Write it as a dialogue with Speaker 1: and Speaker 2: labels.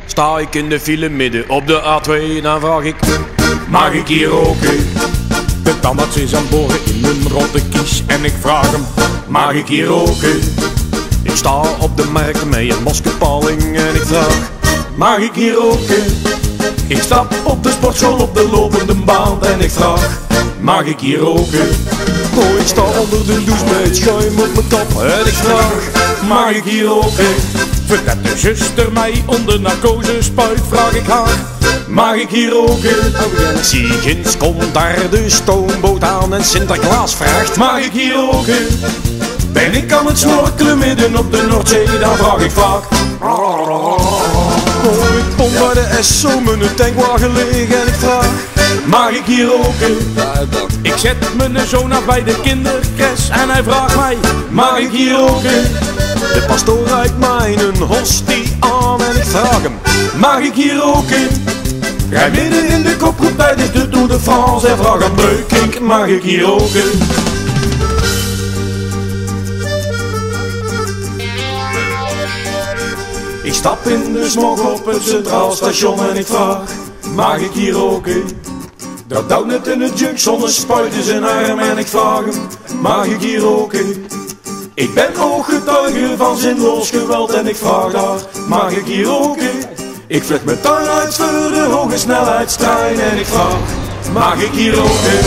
Speaker 1: Sta ik in de file midden op de A2, dan vraag ik: mag ik hier roken?
Speaker 2: De tandarts is aan boren in een rotte kies en ik vraag hem:
Speaker 1: mag ik hier roken? Ik sta op de markt met een basketballing en ik vraag: mag ik hier roken? Ik stap op de sportschool op de lopende baan en ik vraag: mag ik hier roken? Oh, ik sta onder de douche met schuim op mijn kop en ik vraag: mag ik hier roken?
Speaker 2: Voordat de zuster mij onder narcose spuit, vraag ik haar:
Speaker 1: mag ik hier roken? Ziekens komt daar de stoomboot aan en Sinterklaas vraagt: mag ik hier roken? Ben ik aan het snorkelen midden op de Noordzee, dan vraag ik vaak: oh, ik kom bij de SO met een tankwagen liggen en ik vraag: mag ik hier roken?
Speaker 2: Ik zet mijn zoon af bij de kindercrash en hij vraagt mij:
Speaker 1: mag ik hier roken? De pastoor reikt mij een hostie aan en ik vraag hem: mag ik hier roken? Rij midden in de kopgroep tijdens de Tour de France en vraag aan Breukink: mag ik hier roken? Ik stap in de smog op het Centraal Station en ik vraag: mag ik hier roken? Dat duwt net in het junction, een spuit in zijn arm en ik vraag hem: mag ik hier roken? Ik ben ooggetuige van zinloos geweld en ik vraag daar: mag ik hier roken? Ik vlucht mijn tuin uit voor de hoge snelheidstrein en ik vraag: mag ik hier roken?